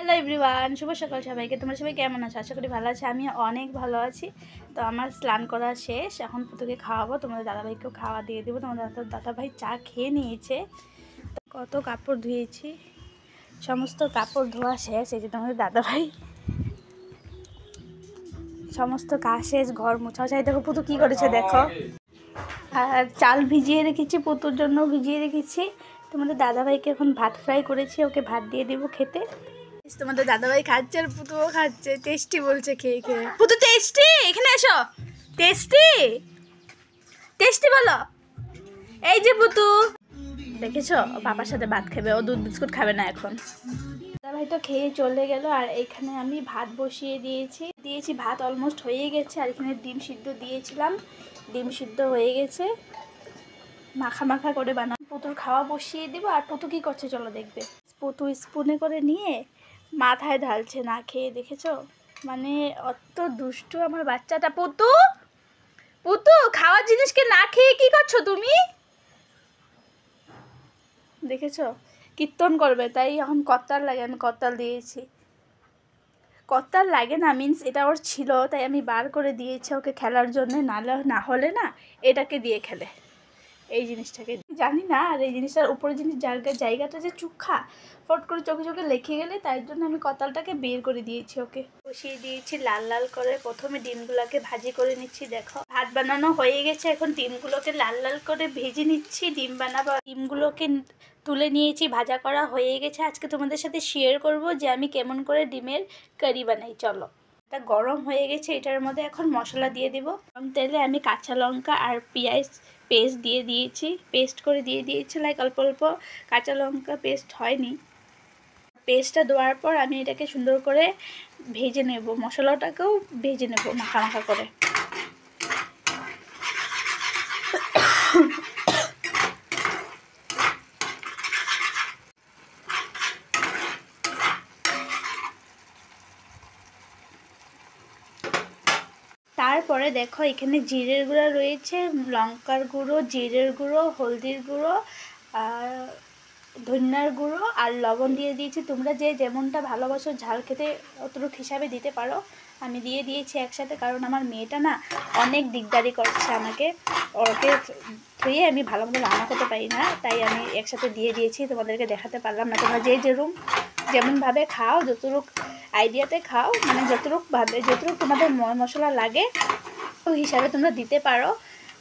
Hello everyone, শুভ সকাল সবাইকে। তোমরা সবাই কেমন আছো? আশা করি ভালো আছে। আমি অনেক ভালো আছি। তো আমার স্নান করা শেষ, এখন পুতুকে খাওয়াবো, তোমাদের দাদাভাইকেও খাওয়া দিয়ে দেবো। তোমাদের দাদাভাই চা খেয়ে নিয়েছে। কত কাপড় ধুয়েছি, সমস্ত কাপড় ধোয়া শেষ। এই যে তোমাদের দাদাভাই সমস্ত কাজ শেষ, ঘর মোছা চাই। দেখো পুতু কী করেছে দেখো। আর চাল ভিজিয়ে রেখেছি, পুতুর জন্য ভিজিয়ে রেখেছি। তোমাদের দাদাভাইকে এখন ভাত ফ্রাই করেছি, ওকে ভাত দিয়ে দেবো খেতে। তোমাদের দাদাভাই খাচ্ছে আর পুতুও খাচ্ছে। টেস্টি বলছে খেয়ে খেয়ে। পুতু টেস্টি, এখানে এসো। টেস্টি টেস্টি বলো। এই যে পুতু, দেখেছো পাপার সাথে ভাত খাবে, ও দুধ বিস্কুট খাবে না এখন। দাদাভাই তো খেয়ে চলে গেল। আর এখানে আমি ভাত বসিয়ে দিয়েছি। ভাত অলমোস্ট হয়ে গেছে। আর এখানে ডিম সিদ্ধ দিয়েছিলাম, ডিম সিদ্ধ হয়ে গেছে। মাখা মাখা করে বানাবো, পুতুর খাওয়া বসিয়ে দিব। আর পুতু কী করছে চলো দেখবে। পুতু স্পুনে করে নিয়ে মাথায় ঢালছে না খেয়ে, দেখেছো? মানে অত দুষ্টু আমার বাচ্চাটা। পুতু পুতু খাওয়ার জিনিসকে না খেয়ে কি করছো তুমি? দেখেছো কীর্তন করবে, তাই এখন করতাল লাগে। আমি করতাল দিয়েছি। করতাল লাগে না মিন্স এটা ওর ছিল, তাই আমি বার করে দিয়েছি ওকে খেলার জন্য। না হলে না এটাকে দিয়ে খেলে, এই জিনিসটাকে জানি না। আর এই জিনিসটার উপরে জিনিস জায়গাটা যে চুক্ষা, ফট করে চোখে চোখে লেগে গেলে, তাই জন্য আমি কতালটাকে বের করে দিয়েছি। ওকে বসিয়ে দিয়েছি লাল লাল করে। প্রথমে ডিমগুলোকে ভাজি করে নিচ্ছি। দেখো ভাত বানানো হয়ে গেছে, এখন ডিমগুলোকে লাল লাল করে ভেজে নিচ্ছি। ডিম বানাবো। ডিমগুলোকে তুলে নিয়েছি, ভাজা করা হয়ে গেছে। আজকে তোমাদের সাথে শেয়ার করব যে আমি কেমন করে ডিমের কারি বানাই। চলো, এটা গরম হয়ে গেছে, এটার মধ্যে এখন মশলা দিয়ে দিব। গরম তেলে আমি কাঁচা লঙ্কা আর পেঁয়াজ পেস্ট দিয়ে দিয়েছি, পেস্ট করে দিয়ে দিয়েছি। লাইক অল্প অল্প, কাঁচা লঙ্কা পেস্ট হয়নি। পেস্টটা দেওয়ার পর আমি এটাকে সুন্দর করে ভেজে নেব, মশলাটাকেও ভেজে নেব মাখা মাখা করে। তারপরে দেখো এখানে জিরের গুঁড়া রয়েছে, লঙ্কার গুঁড়ো, জিরের গুঁড়ো, হলদির গুঁড়ো, আর ধনিয়ার গুঁড়ো আর লবণ দিয়ে দিয়েছি। তোমরা যে যেমনটা ভালোবাসো ঝাল খেতে অতটুকু হিসাবে দিতে পারো। আমি দিয়ে দিয়েছি একসাথে, কারণ আমার মেয়েটা না অনেক দিকদারি করছে আমাকে। ওকে ধুয়ে আমি ভালো মতো রান্না করতে পারি না, তাই আমি একসাথে দিয়ে দিয়েছি। তোমাদেরকে দেখাতে পারলাম না। তোমরা যেমনভাবে খাও, যতটুক আইডিয়াতে খাও, মানে যতটুকু তোমাদের মশলা লাগে ওই হিসাবে তোমরা দিতে পারো।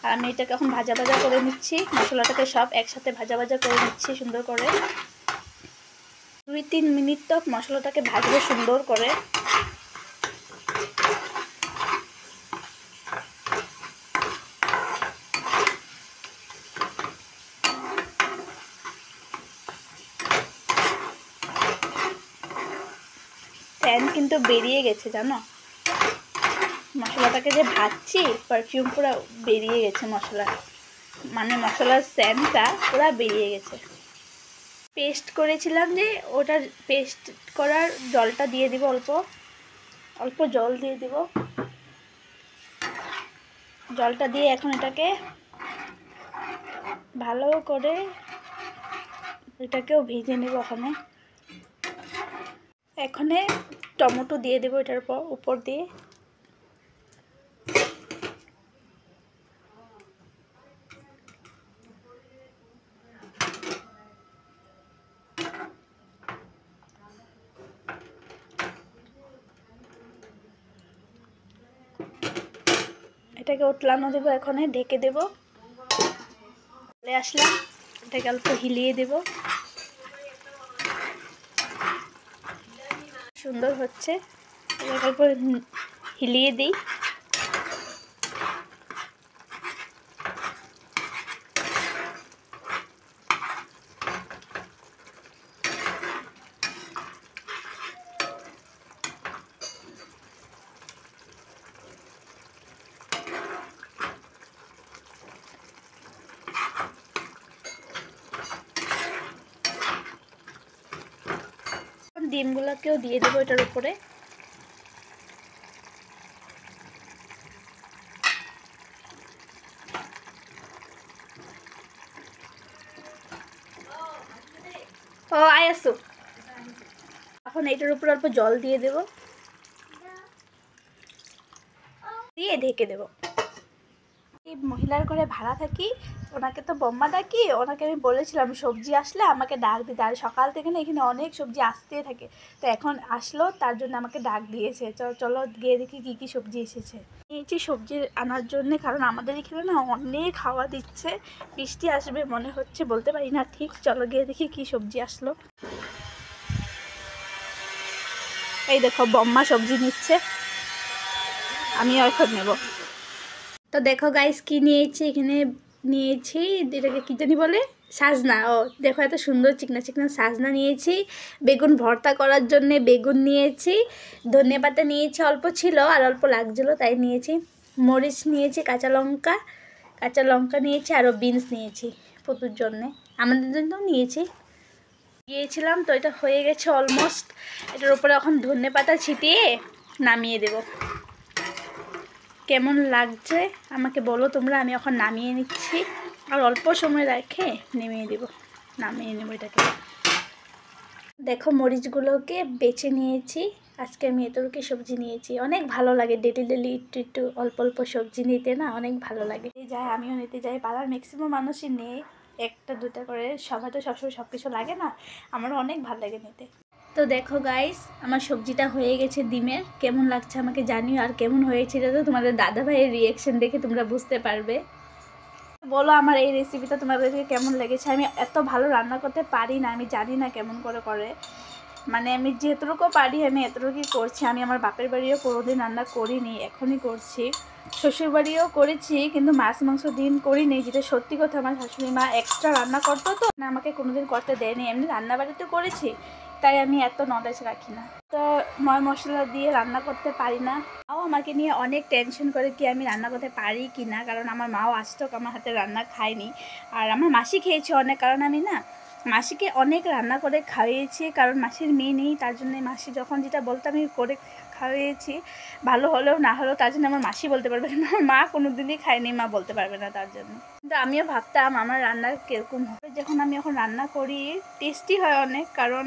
আর আমি এটাকে এখন ভাজা ভাজা করে নিচ্ছি, মশলাটাকে সব একসাথে ভাজা ভাজা করে নিচ্ছি সুন্দর করে। 2-3 মিনিট তক মশলাটাকে ভাজবো সুন্দর করে। ফ্যান কিন্তু বেরিয়ে গেছে জানো, মশলাটাকে যে ভাজছি পারফিউম পুরো বেরিয়ে গেছে। মশলার স্যান্টটা পুরো বেরিয়ে গেছে। পেস্ট করেছিলাম যে, ওটার পেস্ট করার জলটা দিয়ে দিব, অল্প অল্প জল দিয়ে দিব। জলটা দিয়ে এখন এটাকে ভালো করে এটাকেও ভেজে নেব। এখানে টমেটো দিয়ে দেবো এটার উপর দিয়ে। এটাকে উতলানো দেবো, এখানে ঢেকে দেবো। চলে আসলাম, এটাকে অল্প হিলিয়ে দেব। সুন্দর হচ্ছে, এটাকে অল্প হিলিয়ে দিই। ডিমগুলোকেও দিয়ে দেবো এটার উপরে। ও আয় আসো, এখন এটার উপর অল্প জল দিয়ে দেব, দিয়ে ঢেকে দেব। এই মহিলার ঘরে ভাড়া থাকি, ওনাকে তো বম্মা ডাকি। ওনাকে আমি বলেছিলাম সবজি আসলে আমাকে ডাক দিতে, আর সকাল থেকে না এখানে অনেক সবজি আসতেই থাকে। তো এখন আসলো, তার জন্য আমাকে ডাক দিয়েছে। চলো গিয়ে দেখি কী কী সবজি এসেছে। নিয়েছি সবজি আনার জন্যে, কারণ আমাদের এখানে না অনেক হাওয়া দিচ্ছে, বৃষ্টি আসবে মনে হচ্ছে, বলতে পারি না ঠিক। চলো গিয়ে দেখি কী সবজি আসলো। এই দেখো বম্মা সবজি নিচ্ছে, আমিও এখন নেব। তো দেখো গাইস কি নিয়েছি, এখানে নিয়েছি এটাকে কী জানি বলে, সাজনা। ও দেখো এত সুন্দর চিকনা চিকনা সাজনা নিয়েছি। বেগুন ভর্তা করার জন্যে বেগুন নিয়েছি। ধনেপাতা নিয়েছি, অল্প ছিল আর অল্প লাগছিলো তাই নিয়েছি। মরিচ নিয়েছি, কাঁচা লঙ্কা নিয়েছি, আরও বিনস নিয়েছি পুতুর জন্যে, আমাদের জন্যও নিয়েছি। গিয়েছিলাম তো এটা হয়ে গেছে অলমোস্ট। এটার উপরে এখন ধনেপাতা ছিটিয়ে নামিয়ে দেব। কেমন লাগছে আমাকে বলো তোমরা। আমি এখন নামিয়ে নিচ্ছি, আর অল্প সময় রেখে নামিয়ে নেব এটাকে। দেখো মরিচগুলোকে বেছে নিয়েছি। আজকে আমি এতটুকু সবজি নিয়েছি। অনেক ভালো লাগে ডেলি একটু অল্প অল্প সবজি নিতে, না অনেক ভালো লাগে। যাই আমিও নিতে যাই, পাড়ার ম্যাক্সিমাম মানুষই নেই একটা দুটা করে, সবাই তো সবসময় সব কিছু লাগে না, আমারও অনেক ভালো লাগে নিতে। তো দেখো গাইস আমার সবজিটা হয়ে গেছে ডিমের। কেমন লাগছে আমাকে জানিও, আর কেমন হয়েছে এটা তো তোমাদের দাদাভাইয়ের রিয়াকশন দেখে তোমরা বুঝতে পারবে। বলো আমার এই রেসিপিটা তোমাদেরকে কেমন লেগেছে। আমি এত ভালো রান্না করতে পারি না, আমি জানি না কেমন করে, মানে আমি যেটুকু পারি আমি এতটুকুই করছি। আমি আমার বাপের বাড়িও কোনোদিন রান্না করিনি, এখনই করছি। শ্বশুর বাড়িও করেছি, কিন্তু মাছ মাংস ডিম করিনি, যেটা সত্যি কথা। আমার শাশুড়ি মা এক্সট্রা রান্না করতো তো না, আমাকে কোনোদিন করতে দেয়নি। এমনি রান্নাবাড়িতে করেছি, তাই আমি এত নলেজ রাখি না। তো ময় মশলা দিয়ে রান্না করতে পারি না। মাও আমাকে নিয়ে অনেক টেনশন করে কি আমি রান্না করতে পারি কি না, কারণ আমার মাও আজ তক আমার হাতে রান্না খায়নি। আর আমার মাসি খেয়েছে অনেক, কারণ আমি না মাসিকে অনেক রান্না করে খাইয়েছি, কারণ মাসির মেয়ে নেই, তার জন্য মাসি যখন যেটা বলতো আমি করে খাইয়েছি। ভালো হলেও না হলেও তার জন্য আমার মাসি বলতে পারবে, কিন্তু আমার মা কোনো দিনই খায়নি, মা বলতে পারবে না তার জন্য। কিন্তু আমিও ভাবতাম আমার রান্না কীরকম হবে, যখন আমি এখন রান্না করি টেস্টি হয় অনেক, কারণ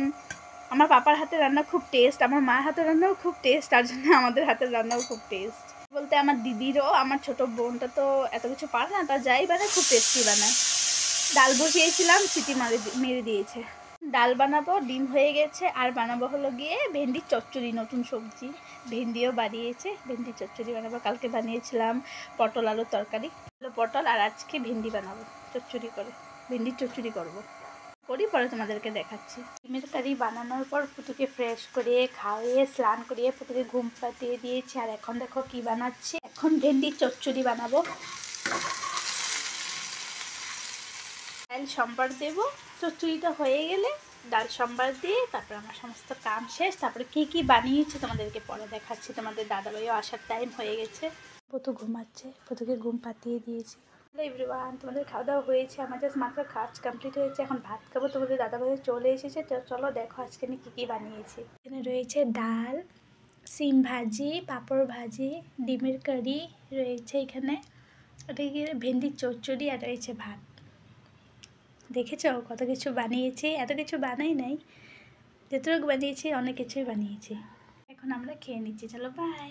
আমার পাপার হাতের রান্না খুব টেস্ট, আমার মায়ের হাতের রান্নাও খুব টেস্ট, তার জন্য আমাদের হাতের রান্নাও খুব টেস্ট। বলতে আমার দিদিরও, আমার ছোটো বোনটা তো এত কিছু পারে না, তার যাই বানায় খুব টেস্টি বানায়। ডাল বসিয়েছিলাম, সিটি মেরে দিয়েছে। ডাল বানাবো, ডিম হয়ে গেছে, আর বানাবো হলো গিয়ে ভেন্ডির চচ্চড়ি, নতুন সবজি। ভেন্ডিও বানিয়েছে, ভেন্ডির চচ্চড়ি বানাবো। কালকে বানিয়েছিলাম পটল আলুর তরকারি, পটল, আর আজকে ভেন্ডি বানাবো চচ্চড়ি করে, ভেন্ডির চচ্চড়ি করবো। পরে তোমাদেরকে দেখাচ্ছি। ডিমের কারি বানানোর পর পুতুকে ফ্রেশ করে খাইয়ে স্নান করিয়ে পুতুকে ঘুম পাতিয়ে দিয়েছি। আর এখন দেখো কি বানাচ্ছি, এখন ভেন্ডির চচ্চড়ি বানাবো। ডাল সম্বার দেবো, চচ্চড়িটা হয়ে গেলে ডাল সম্বার দিয়ে তারপর আমার সমস্ত কাম শেষ। তারপরে কী কী বানিয়েছি তোমাদেরকে পরে দেখাচ্ছি। তোমাদের দাদাভাইও আসার টাইম হয়ে গেছে, পুতু ঘুমাচ্ছে, পুতুকে ঘুম পাতিয়ে দিয়েছি। হ্যালো এভরিওয়ান, তোমাদের খাওয়া দাওয়া হয়েছে, আমার জাস্ট মাত্র কাজ কমপ্লিট হয়েছে, এখন ভাত খাবো। তোমাদের দাদাভাই চলে এসেছে, তো চলো দেখো আজকে আমি কী কী বানিয়েছি। এখানে রয়েছে ডাল, সিম ভাজি, পাঁপড় ভাজি, ডিমের কারি রয়েছে এখানে, এটা কি ভেন্ডির চচ্চড়ি, আর রয়েছে ভাত। দেখেছ কত কিছু বানিয়েছি, এত কিছু বানাই নাই, যতটুকু বানিয়েছি অনেক কিছুই বানিয়েছি। এখন আমরা খেয়ে নিচ্ছি, চলো বাই।